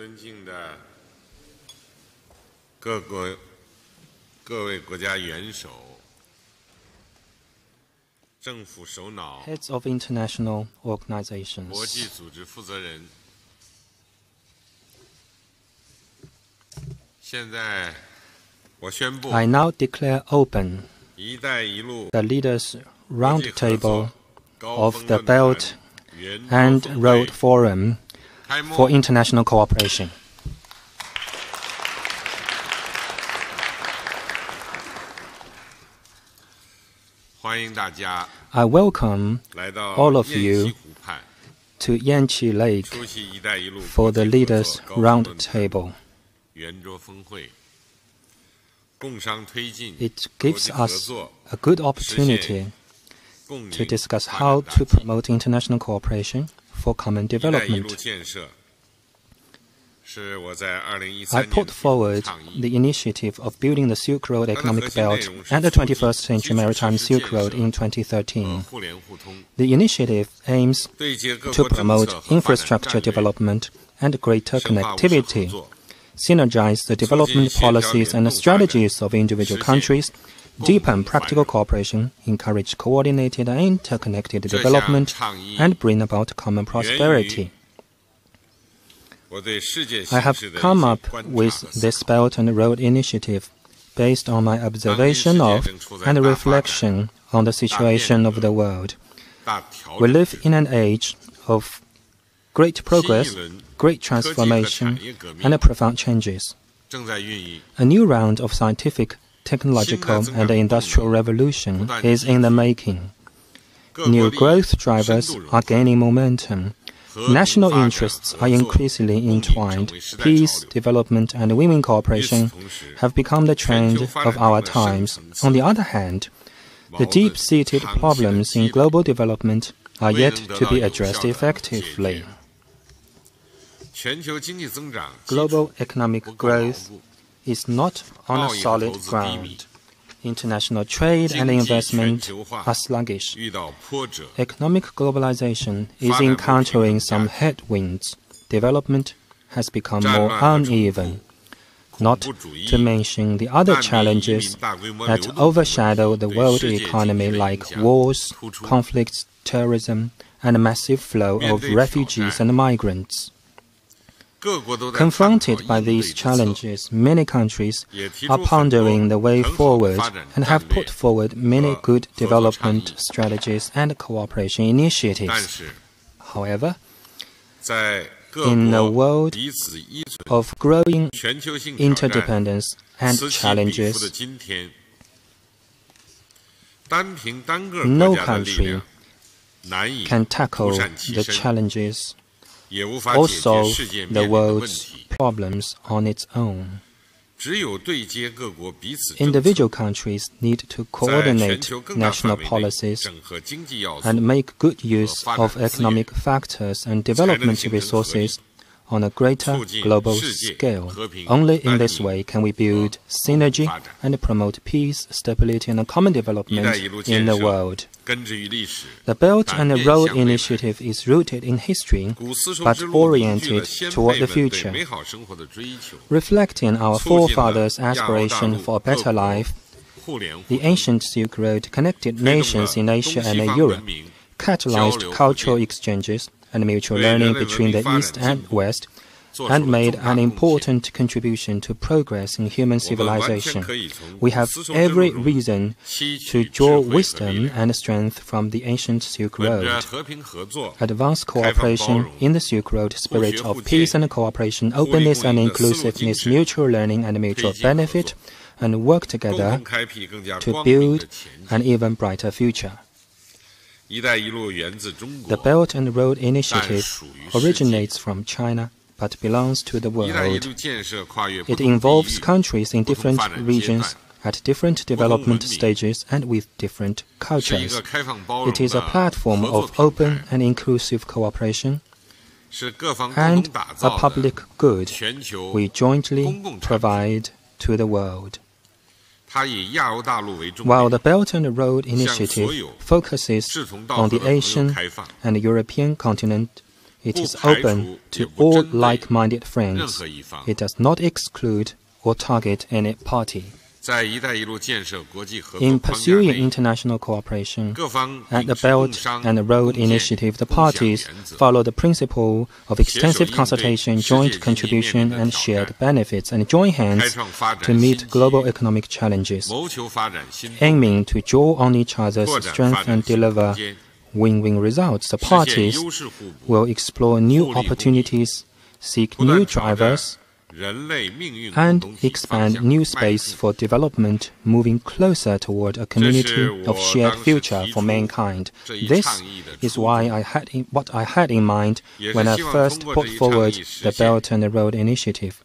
尊敬的各位国家元首、政府首脑、 Heads of international organizations, 国际组织负责人，现在我宣布 I now declare open 一带一路 the Leaders' Roundtable 高 of 峰 the 论坛 Belt 圆桌 and 峰会 Road Forum 开幕 for International Cooperation. 欢迎大家 I welcome 来到 all of 雁 you 西湖畔 to Yanqi Lake 出席一带一路 for the 国际合 Leaders' 作高峰论坛 Roundtable. 圆桌峰会，共商推进 It 国 gives 际合 us 作 a good opportunity 共赢 to discuss 发 how 展 to 大计 promote international cooperation for common 一带一路 development. 建设是我在 I 2013 put 年 forward 倡议 the initiative of building the Silk Road 它的 economic 核心内 belt 容是 and the 促进 21st century 基础 maritime 设施 Silk Road 建 in 设和 2013. 互联互通， The initiative aims 对接各 to 国政 promote 策和发展 infrastructure 战略， development and greater 深化务实合 connectivity, 作， synergize the development policies and strategies of individual countries, deepen practical cooperation, encourage coordinated and interconnected 这项 development, 倡议 and bring about common prosperity. 我对世界 I 形 have 势的一 come 些 up 观察 with 和思 this 考。 Belt and Road initiative based on my observation of and reflection on the situation of the world. 大调 We 整 live in an age of great progress, great transformation, and profound changes. 正在孕育 A new round of scientific, technological, and industrial revolution is in the making. 各国 New 利益 growth 深 drivers 度融 are 合， gaining momentum. 和平 National 发展 interests 合 are 作 increasingly 共赢成 entwined. 为时代潮 Peace, 流。 development, and women 与此 cooperation 同时， have become the trend 全球发 of 展 our 中的深 times. 层次 On the other hand, the 矛盾 deep-seated 长期的 problems 积 in 累 global development are 未 yet 能得 to 到 be 有效 addressed 的解 effectively. 决。全球经济增长基础 Global economic 不够牢 growth 固， is not on a 贸易和 solid 投资低迷， ground. International trade and 经济全 investment 球化 are sluggish. 遇到波折， Economic globalization is 发展不平衡 encountering some 加剧。 headwinds. Development has become 战 more 乱和冲 uneven. 突， Not 恐怖主义 to mention the other 难民移 challenges 民大规模 that 流动等问题 overshadow the 对 world 世界经济 economy 的 like 影响 wars, 突出。 conflicts, terrorism, and a massive flow 面 of 对挑 refugees 战， and migrants. 各国都在探讨 Confronted 应 by 对 these 之策， challenges, many countries 也提 are 出很多 pondering the way 很好的 forward 发展 and 战 have 略 put forward many 和 good 合作倡 development 议。 strategies and cooperation 但 initiatives. 是 However, 在各 in a 国 world 彼此依存、 of growing 全球性挑战 interdependence and 此起彼伏的 challenges, 今天，单凭单个 no 国家的力 country 量难以 can 独 tackle 善其 the 身， challenges 也无法 or 解决 solve 世界 the 面临的问 world's 题。 problems on its own. 只有对接各国彼此政策， Individual countries need to 在全 coordinate 球更大 national 范围内 policies 整合经济要素， and make good use 和发展 of 资源， economic factors and 才能 development 形成合力， resources on a greater 促进 global 世界 scale. 和平 Only in 安 this 宁 way can we build synergy 发展。 and promote peace, stability, and common 一带 development 一路 in 建 the 设 world. 根植于历史， The Belt 但 and 面 Road 向未来。 initiative is rooted in history 古丝绸 but 之路凝聚了 oriented 先 toward 辈 the 们对 future, 美好生活的追求， reflecting our 促进了 forefathers' 亚欧大 aspiration 陆 for a 各 better 国 life. 互联互 The 通， ancient Silk Road connected 推动了 nations in 东 Asia 西 and 方 Europe, 文明 catalyzed 交流互 cultural 鉴， exchanges and mutual 对人 learning 类文 between 明 the 发 East 展进 and 步 West, 做出 and 了 made 重大 an 贡献。 important contribution to progress in human 我们完全 civilization. 可以从 We 古 have 丝绸之路 every 中 reason 吸 to 取智 draw 慧和力 wisdom 量， and strength from the ancient Silk 本着 Road. 和平合作、 Advance 开放包 cooperation 容、 in the Silk Road spirit 互学 of 互 peace 鉴、 and cooperation, 互利 openness 共 and 赢的丝路精 inclusiveness, 神， mutual learning and mutual 推进合 benefit, 作， and work 共 together 同开辟更加 to 光明 build 的前 an 景。 even brighter future. 一带一路源自中 The 国， Belt and Road 但 initiative 属于世界。 originates from China but belongs to the 一带一 world. 路建设跨越不 It 同地 involves 域、 countries in 不同 different 发展阶 regions 段， at different development 文明， stages and with different 是一 cultures. 个开放包容 It is a 的 platform 合 of 作平 open 台， and inclusive cooperation 是各方共 and 同打 a 造的 public good 全球 we jointly 公共产品。 provide to the world. 它以亚欧大陆为重 While the 点， Belt and Road 向所 initiative 有 focuses 志同道 on 合 the 的朋友 Asian 开放， and European continent, It is open to all like-minded friends. It does not exclude or target any party. In pursuing international cooperation at the Belt and Road Initiative, the parties follow the principle of extensive consultation, joint contribution, and shared benefits, and join hands to meet global economic challenges, aiming to draw on each other's strength and deliver win-win results. The parties will explore new opportunities, seek new drivers, and expand new space for development, moving closer toward a community of shared future for mankind. This is what I had in mind when I first put forward the Belt and Road Initiative.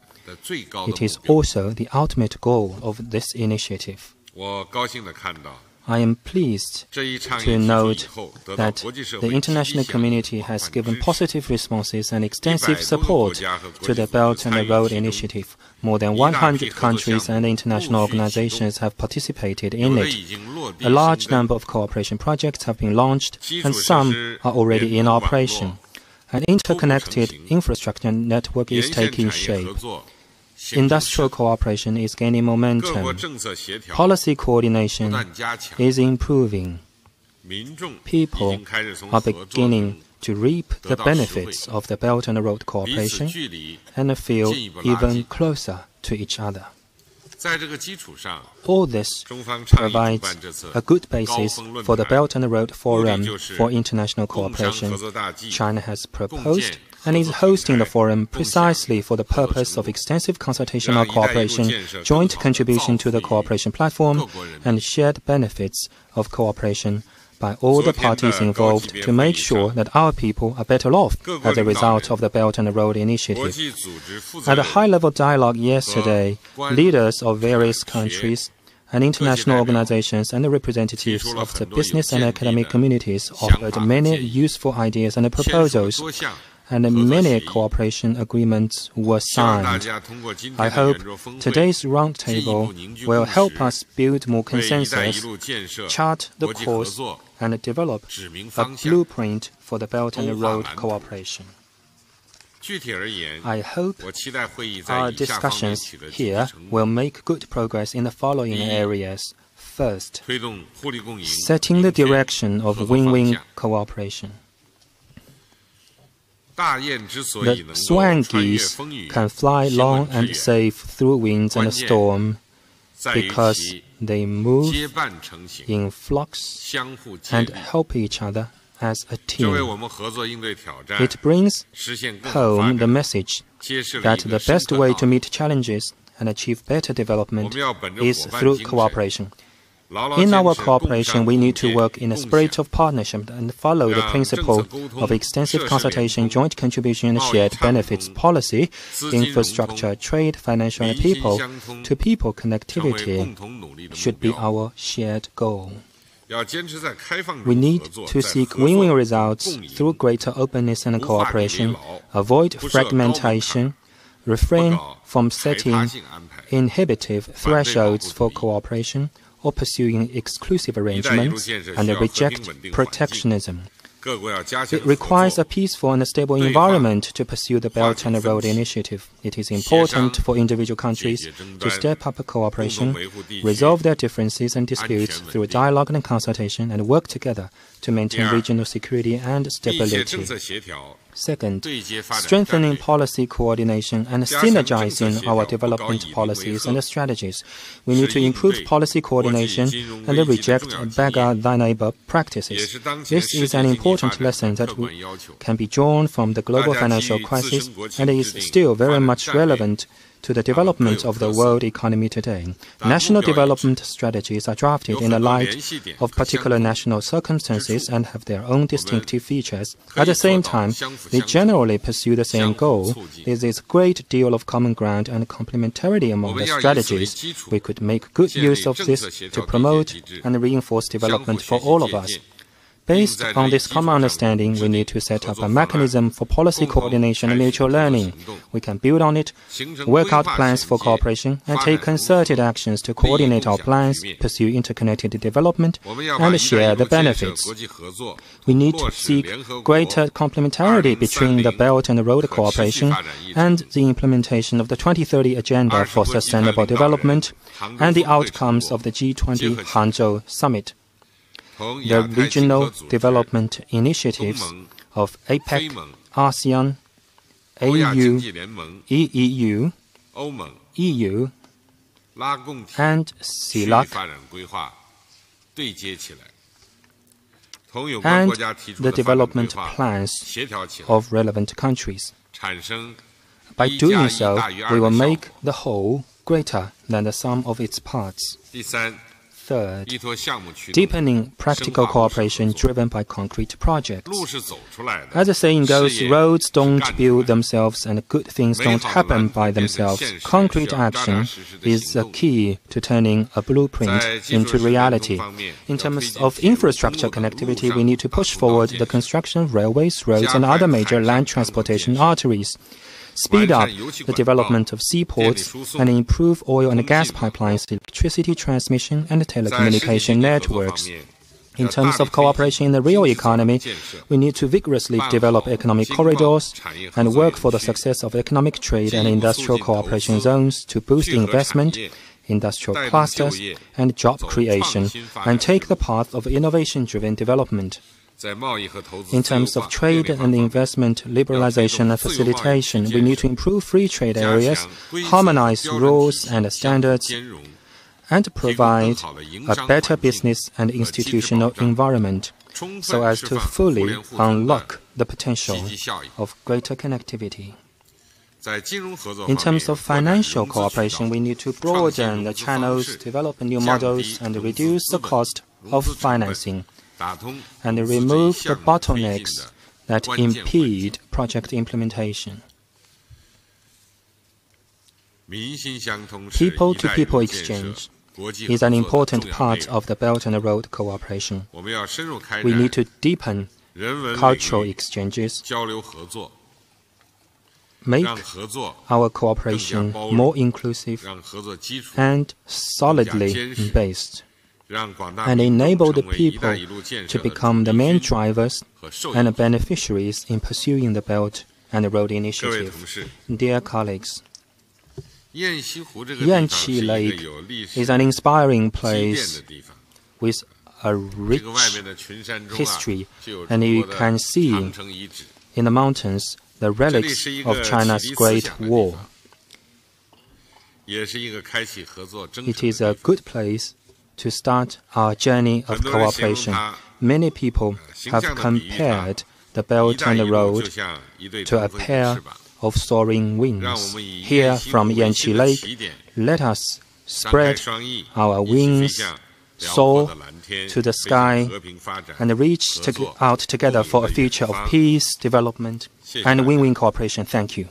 It is also the ultimate goal of this initiative. I am pleased to note that the international community has given positive responses and extensive support to the Belt and Road Initiative. More than 100 countries and international organizations have participated in it. A large number of cooperation projects have been launched, and some are already in operation. An interconnected infrastructure network is taking shape. Industrial cooperation is gaining momentum. Policy coordination is improving. People are beginning to reap the benefits of the Belt and Road cooperation and feel even closer to each other. All this provides a good basis for the Belt and Road Forum for International Cooperation. China has proposed and is hosting the forum precisely for the purpose of extensive consultation on cooperation, joint contribution to the cooperation platform, and shared benefits of cooperation by all the parties involved to make sure that our people are better off as a result of the Belt and Road Initiative. At a high-level dialogue yesterday, leaders of various countries and international organizations and the representatives of the business and academic communities offered many useful ideas and proposals, and many cooperation agreements were signed. I hope today's roundtable will help us build more consensus, chart the course, and develop a blueprint for the Belt and Road cooperation. I hope our discussions here will make good progress in the following areas. First, setting the direction of win-win cooperation. The swan geese can fly long and safe through winds and storm because they move in flocks and help each other as a team. It brings home the message that the best way to meet challenges and achieve better development is through cooperation. In our cooperation, we need to work in a spirit of partnership and follow the principle of extensive consultation, joint contribution, and shared benefits policy, infrastructure, trade, financial, and people-to-people connectivity should be our shared goal. We need to seek win-win results through greater openness and cooperation, avoid fragmentation, refrain from setting inhibitive thresholds for cooperation, or pursuing exclusive arrangements, and reject protectionism. It requires a peaceful and stable environment to pursue the Belt and Road Initiative. It is important for individual countries to step up cooperation, resolve their differences and disputes through dialogue and consultation, and work together to maintain regional security and stability. Second, strengthening policy coordination and synergizing our development policies and strategies. We need to improve policy coordination and reject beggar-thy-neighbor practices. This is an important lesson that can be drawn from the global financial crisis and is still very much relevant to the development of the world economy today. National development strategies are drafted in the light of particular national circumstances and have their own distinctive features. At the same time, they generally pursue the same goal. There is a great deal of common ground and complementarity among the strategies. We could make good use of this to promote and reinforce development for all of us. Based on this common understanding, we need to set up a mechanism for policy coordination and mutual learning. We can build on it, work out plans for cooperation, and take concerted actions to coordinate our plans, pursue interconnected development, and share the benefits. We need to seek greater complementarity between the Belt and Road cooperation and the implementation of the 2030 Agenda for Sustainable Development and the outcomes of the G20 Hangzhou Summit. The regional development initiatives of APEC, ASEAN, AU, EEU, EU, and CELAC, and the development plans of relevant countries. By doing so, we will make the whole greater than the sum of its parts. Third, deepening practical cooperation driven by concrete projects. As the saying goes, roads don't build themselves and good things don't happen by themselves. Concrete action is the key to turning a blueprint into reality. In terms of infrastructure connectivity, we need to push forward the construction of railways, roads, and other major land transportation arteries. Speed up the development of seaports and improve oil and gas pipelines, electricity transmission, and telecommunication networks. In terms of cooperation in the real economy, we need to vigorously develop economic corridors and work for the success of economic trade and industrial cooperation zones to boost investment, industrial clusters, and job creation, and take the path of innovation-driven development. In terms of trade and investment liberalization and facilitation, we need to improve free trade areas, harmonize rules and standards, and provide a better business and institutional environment so as to fully unlock the potential of greater connectivity. In terms of financial cooperation, we need to broaden the channels, develop new models, and reduce the cost of financing, and remove the bottlenecks that impede project implementation. People-to-people exchange is an important part of the Belt and Road cooperation. We need to deepen cultural exchanges, make our cooperation more inclusive and solidly based, and enable the people to become the main drivers and beneficiaries in pursuing the Belt and Road Initiative. Dear colleagues, Yanqi Lake is an inspiring place with a rich history, and you can see in the mountains the relics of China's Great War. It is a good place to start our journey of cooperation. Many people have compared the Belt and the Road to a pair of soaring wings. Here from Yanqi Lake, let us spread our wings, soar to the sky, and reach out together for a future of peace, development, and win-win cooperation. Thank you.